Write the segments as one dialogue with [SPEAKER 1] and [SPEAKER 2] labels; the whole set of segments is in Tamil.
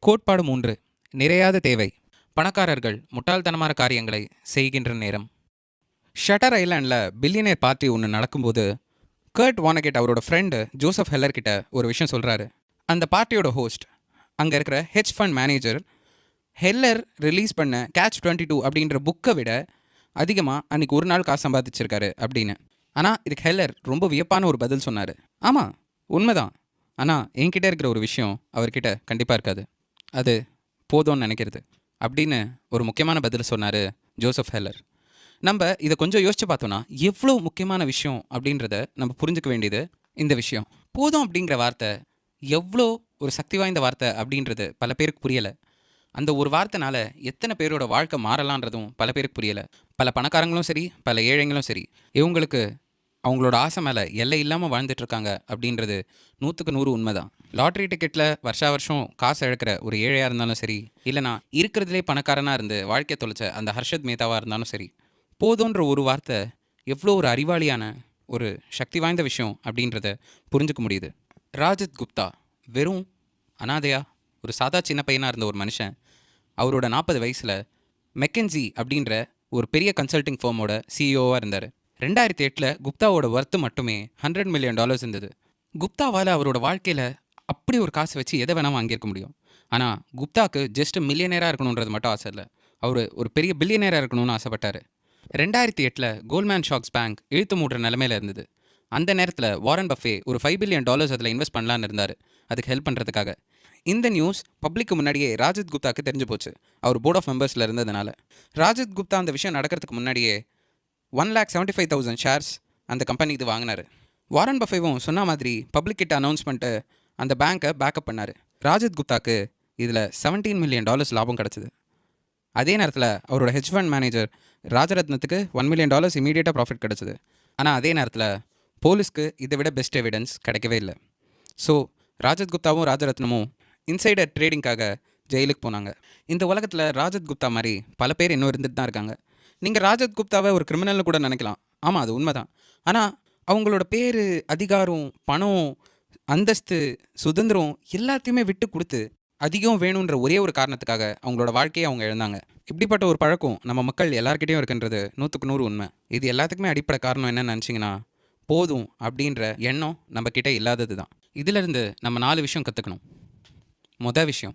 [SPEAKER 1] கோட்பாடு 3. நிறையாத தேவை. பணக்காரர்கள் முட்டாள்தனமான காரியங்களை செய்கின்ற நேரம். ஷட்டர் ஐலாண்டில் பில்லியனர் பார்ட்டி ஒன்று நடக்கும்போது கர்ட் வானகெட் அவரோட ஃப்ரெண்டு ஜோசப் ஹெல்லர் கிட்ட ஒரு விஷயம் சொல்கிறாரு. அந்த பார்ட்டியோட ஹோஸ்ட் அங்கே இருக்கிற hedge fund manager Heller release பண்ண கேட்ச் 22 அப்படின்ற புக்கை விட அதிகமாக அன்றைக்கி ஒரு நாள் காசு சம்பாதிச்சிருக்காரு அப்படின்னு. ஆனால் இதுக்கு ஹெல்லர் ரொம்ப வியப்பான ஒரு பதில் சொன்னார். ஆமாம், உண்மைதான். ஆனால் என்கிட்ட இருக்கிற ஒரு விஷயம் அவர்கிட்ட கண்டிப்பாக இருக்காது. அது போதும்னு நினைக்கிறது அப்படின்னு ஒரு முக்கியமான பதில் சொன்னார் ஜோசப் ஹெல்லர். நம்ம இதை கொஞ்சம் யோசிச்சு பார்த்தோன்னா எவ்வளோ முக்கியமான விஷயம் அப்படின்றத நம்ம புரிஞ்சுக்க வேண்டியது இந்த விஷயம். போதும் அப்படிங்கிற வார்த்தை எவ்வளோ ஒரு சக்தி வாய்ந்த வார்த்தை அப்படின்றது பல பேருக்கு புரியலை. அந்த ஒரு வார்த்தைனால எத்தனை பேரோட வாழ்க்கை மாறலான்றதும் பல பேருக்கு புரியலை. பல பணக்காரங்களும் சரி, பல ஏழைங்களும் சரி, இவங்களுக்கு அவங்களோட ஆசை மேலே எல்லை இல்லாமல் வாழ்ந்துட்டுருக்காங்க அப்படின்றது 100க்கு 100 உண்மைதான். லாட்ரி டிக்கெட்டில் வருஷம் காசு இழக்கிற ஒரு ஏழையாக இருந்தாலும் சரி, இல்லைனா இருக்கிறதுலே பணக்காரனாக இருந்து வாழ்க்கை தொலைச்ச அந்த ஹர்ஷத் மேத்தாவாக இருந்தாலும் சரி, போதுன்ற ஒரு வார்த்தை எவ்வளோ ஒரு அறிவாளியான ஒரு சக்தி வாய்ந்த விஷயம் அப்படின்றத புரிஞ்சுக்க முடியுது. ராஜத் குப்தா வெறும் அனாதையா ஒரு சாதா சின்ன பையனாக இருந்த ஒரு மனுஷன் அவரோட 40 வயசில் மெக்கன்சி அப்படின்ற ஒரு பெரிய கன்சல்டிங் ஃபார்மோட சிஇஓவாக இருந்தார். 2008 குப்தாவோட ஒர்த்து மட்டுமே $100 மில்லியன் இருந்தது. குப்தாவால் அவரோட வாழ்க்கையில் அப்படி ஒரு காசு வச்சு எதை வேணால் வாங்கியிருக்க முடியும். ஆனால் குப்தாவுக்கு ஜஸ்ட் மில்லியனராக இருக்கணுன்றது மட்டும் ஆசை இல்லை, அவர் ஒரு பெரிய பில்லியனராக இருக்கணும்னு ஆசைப்பட்டார். 2008 கோல்ட்மேன் ஷாக்ஸ் பேங்க் இழுத்து மூடுற நிலைமையில் இருந்தது. அந்த நேரத்தில் வாரன் பஃபே ஒரு $5 பில்லியன் அதில் இன்வெஸ்ட் பண்ணலான்னு இருந்தார், அதுக்கு ஹெல்ப் பண்ணுறதுக்காக. இந்த நியூஸ் பப்ளிக்கு முன்னாடியே ராஜத் குப்தாவுக்கு தெரிஞ்சு போச்சு, அவர் போர்ட் ஆஃப் மெம்பர்ஸில் இருந்ததுனால. ராஜத் குப்தா அந்த விஷயம் நடக்கிறதுக்கு முன்னாடியே 1,75,000 ஷேர்ஸ் அந்த கம்பெனி இது வாங்கினார். வாரன் பஃபேவும் சொன்ன மாதிரி பப்ளிக் கிட்ட அனௌன்ஸ் பண்ணிட்டு அந்த பேங்க்கை பேக்கப் பண்ணார். ராஜத் குப்தாக்கு இதில் $17 மில்லியன் லாபம் கிடச்சிது. அதே நேரத்தில் அவரோட ஹெட்ஜ் ஃபண்ட் மேனேஜர் ராஜரத்னத்துக்கு $1 மில்லியன் இமீடியட்டாக ப்ராஃபிட் கிடச்சிது. ஆனால் அதே நேரத்தில் போலீஸ்க்கு இதை விட பெஸ்ட் எவிடன்ஸ் கிடைக்கவே இல்லை. ஸோ ராஜத் குப்தாவும் ராஜரத்னமும் இன்சைடர் ட்ரேடிங்காக ஜெயிலுக்கு போனாங்க. இந்த உலகத்தில் ராஜத் குப்தா மாதிரி பல பேர் இன்னும் இருந்துட்டு தான் இருக்காங்க. நீங்கள் ராஜத் குப்தாவை ஒரு கிரிமினல்னு கூட நினைக்கலாம். ஆமாம், அது உண்மைதான். ஆனால் அவங்களோட பேர், அதிகாரம், பணம், அந்தஸ்து, சுதந்திரம் எல்லாத்தையுமே விட்டு கொடுத்து அதிகம் வேணுன்ற ஒரே ஒரு காரணத்துக்காக அவங்களோட வாழ்க்கையை அவங்க இழந்தாங்க. இப்படிப்பட்ட ஒரு பழக்கம் நம்ம மக்கள் எல்லாருக்கிட்டையும் இருக்குன்றது 100க்கு 100 உண்மை. இது எல்லாத்துக்குமே அடிப்படை காரணம் என்னன்னு நினச்சிங்கன்னா, போதும் அப்படின்ற எண்ணம் நம்மக்கிட்ட இல்லாதது தான். இதிலிருந்து நம்ம 4 விஷயம் கற்றுக்கணும். மொதல் விஷயம்,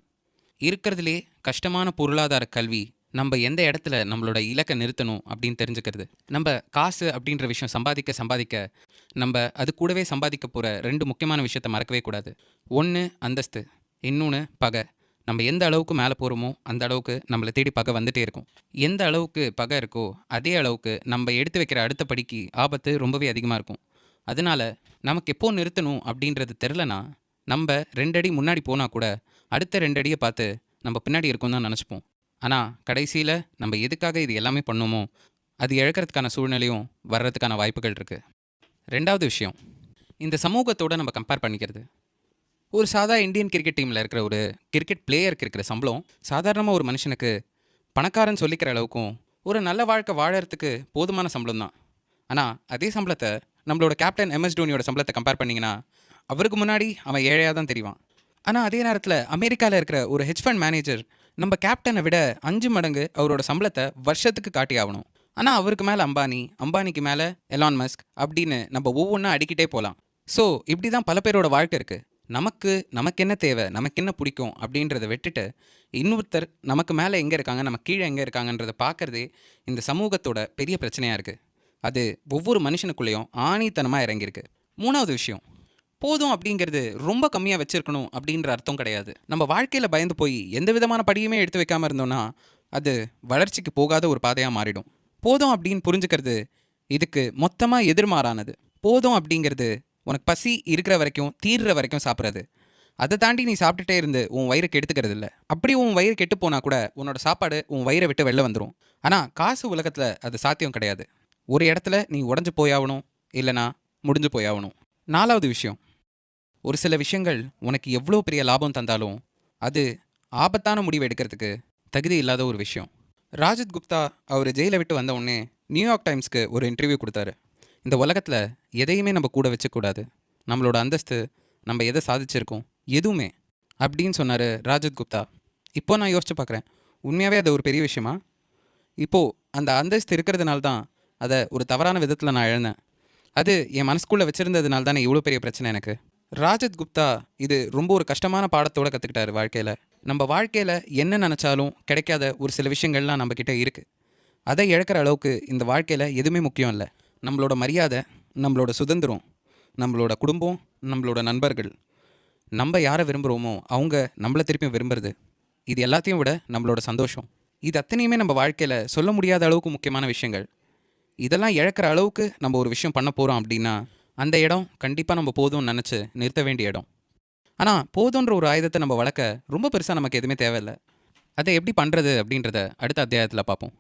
[SPEAKER 1] இருக்கிறதுலே கஷ்டமான பொருளாதார கல்வி நம்ம எந்த இடத்துல நம்மளோட இலக்கை நிறுத்தணும் அப்படின்னு தெரிஞ்சுக்கிறது. நம்ம காசு அப்படின்ற விஷயம் சம்பாதிக்க நம்ம அது கூடவே சம்பாதிக்க போகிற 2 முக்கியமான விஷயத்தை மறக்கவே கூடாது. ஒன்று அந்தஸ்து, இன்னொன்று பகை. நம்ம எந்த அளவுக்கு மேலே போகிறோமோ அந்த அளவுக்கு நம்மளை தேடி பகை வந்துகிட்டே இருக்கும். எந்த அளவுக்கு பகை இருக்கோ அதே அளவுக்கு நம்ம எடுத்து வைக்கிற அடுத்த படிக்கு ஆபத்து ரொம்பவே அதிகமாக இருக்கும். அதனால் நமக்கு எப்போ நிறுத்தணும் அப்படின்றது தெரிலனா நம்ம 2 அடி முன்னாடி போனால் கூட அடுத்த 2 அடியை பார்த்து நம்ம பின்னாடி இருக்கோம் தான் நினச்சிப்போம். ஆனால் கடைசியில் நம்ம எதுக்காக இது எல்லாமே பண்ணோமோ அது இழக்கிறதுக்கான சூழ்நிலையும் வர்றதுக்கான வாய்ப்புகள் இருக்குது. 2வது விஷயம், இந்த சமூகத்தோடு நம்ம கம்பேர் பண்ணிக்கிறது. ஒரு சாதா இந்தியன் கிரிக்கெட் டீமில் இருக்கிற ஒரு கிரிக்கெட் பிளேயருக்கு இருக்கிற சம்பளம் சாதாரணமாக ஒரு மனுஷனுக்கு பணக்காரன் சொல்லிக்கிற அளவுக்கும் ஒரு நல்ல வாழ்க்கை வாழறதுக்கு போதுமான சம்பளம் தான். ஆனால் அதே சம்பளத்தை நம்மளோட கேப்டன் MS டோனியோட சம்பளத்தை கம்பேர் பண்ணிங்கன்னா அவருக்கு முன்னாடி அவன் ஏழையாக தான் தெரிவான். ஆனால் அதே நேரத்தில் அமெரிக்காவில் இருக்கிற ஒரு ஹெட்ஜ் ஃபண்ட் மேனேஜர் நம்ம கேப்டனை விட 5 மடங்கு அவரோட சம்பளத்தை வருஷத்துக்கு காட்டி ஆகணும். ஆனால் அவருக்கு மேலே அம்பானிக்கு மேலே எலான் மஸ்க் அப்படின்னு நம்ம ஒவ்வொன்றா அடிக்கிட்டே போகலாம். ஸோ இப்படி தான் பல பேரோட வாழ்க்கை இருக்குது. நமக்கு என்ன தேவை, நமக்கு என்ன பிடிக்கும் அப்படின்றத விட்டுட்டு இன்னொருத்தர் நமக்கு மேலே எங்கே இருக்காங்க, நம்ம கீழே எங்கே இருக்காங்கன்றதை பார்க்குறதே இந்த சமூகத்தோட பெரிய பிரச்சனையாக இருக்குது. அது ஒவ்வொரு மனுஷனுக்குள்ளேயும் ஆணித்தனமாக இறங்கியிருக்கு. 3வது விஷயம், போதும் அப்படிங்கிறது ரொம்ப கம்மியாக வச்சுருக்கணும் அப்படின்ற அர்த்தம் கிடையாது. நம்ம வாழ்க்கையில் பயந்து போய் எந்த விதமான படியுமே எடுத்து வைக்காமல் இருந்தோம்னா அது வளர்ச்சிக்கு போகாத ஒரு பாதையாக மாறிடும். போதும் அப்படின்னு புரிஞ்சுக்கிறது இதுக்கு மொத்தமாக எதிர்மாறானது. போதும் அப்படிங்கிறது உனக்கு பசி இருக்கிற வரைக்கும் தீர்ற வரைக்கும் சாப்பிட்றது. அதை தாண்டி நீ சாப்பிட்டுட்டே இருந்து உன் வயிறு கெடுத்துக்கிறது இல்லை. அப்படி உன் வயிறு கெட்டு போனால் கூட உன்னோட சாப்பாடு உன் வயிறை விட்டு வெளில வந்துடும். ஆனால் காசு உலகத்தில் அது சாத்தியம் கிடையாது. ஒரு இடத்துல நீ உடஞ்சி போயாகணும், இல்லைனா முடிஞ்சு போயாகணும். 4வது விஷயம், ஒரு சில விஷயங்கள் உனக்கு எவ்வளோ பெரிய லாபம் தந்தாலும் அது ஆபத்தான முடிவு எடுக்கிறதுக்கு தகுதி இல்லாத ஒரு விஷயம். ராஜத் குப்தா அவர் ஜெயிலை விட்டு வந்த உடனே நியூயார்க் டைம்ஸ்க்கு ஒரு இன்டர்வியூ கொடுத்தாரு. இந்த உலகத்தில் எதையுமே நம்ம கூட வச்சக்கூடாது, நம்மளோட அந்தஸ்து, நம்ம எதை சாதிச்சிருக்கோம், எதுவுமே அப்படின்னு சொன்னார் ராஜத் குப்தா. இப்போ நான் யோசிச்சு பார்க்குறேன், உண்மையாகவே அது ஒரு பெரிய விஷயமா? இப்போது அந்த அந்தஸ்து இருக்கிறதுனால தான் அதை ஒரு தவறான விதத்தில் நான் இழந்தேன். அது என் மனசுக்குள்ளே வச்சுருந்ததுனால தானே இவ்வளோ பெரிய பிரச்சனை எனக்கு. ராஜத் குப்தா இது ரொம்ப ஒரு கஷ்டமான பாடத்தோடு கற்றுக்கிட்டாரு வாழ்க்கையில். நம்ம வாழ்க்கையில் என்ன நினச்சாலும் கிடைக்காத ஒரு சில விஷயங்கள்லாம் நம்மக்கிட்ட இருக்குது. அதை இழக்கிற அளவுக்கு இந்த வாழ்க்கையில் எதுவுமே முக்கியம் இல்லை. நம்மளோட மரியாதை, நம்மளோட சுதந்திரம், நம்மளோட குடும்பம், நம்மளோட நண்பர்கள், நம்ம யாரை விரும்புகிறோமோ அவங்க நம்மளை திருப்பியும் விரும்புறது, இது எல்லாத்தையும் விட நம்மளோட சந்தோஷம், இது அத்தனையுமே நம்ம வாழ்க்கையில் சொல்ல முடியாத அளவுக்கு முக்கியமான விஷயங்கள். இதெல்லாம் இழக்கிற அளவுக்கு நம்ம ஒரு விஷயம் பண்ண போகிறோம் அப்படின்னா அந்த இடம் கண்டிப்பாக நம்ம போதும்னு நினச்சி நிறுத்த வேண்டிய இடம். ஆனால் போதுன்ற ஒரு ஆயுதத்தை நம்ம வளர்க்க ரொம்ப பெருசாக நமக்கு எதுவுமே தேவையில்லை. அதை எப்படி பண்ணுறது அப்படின்றத அடுத்த அத்தியாயத்தில் பார்ப்போம்.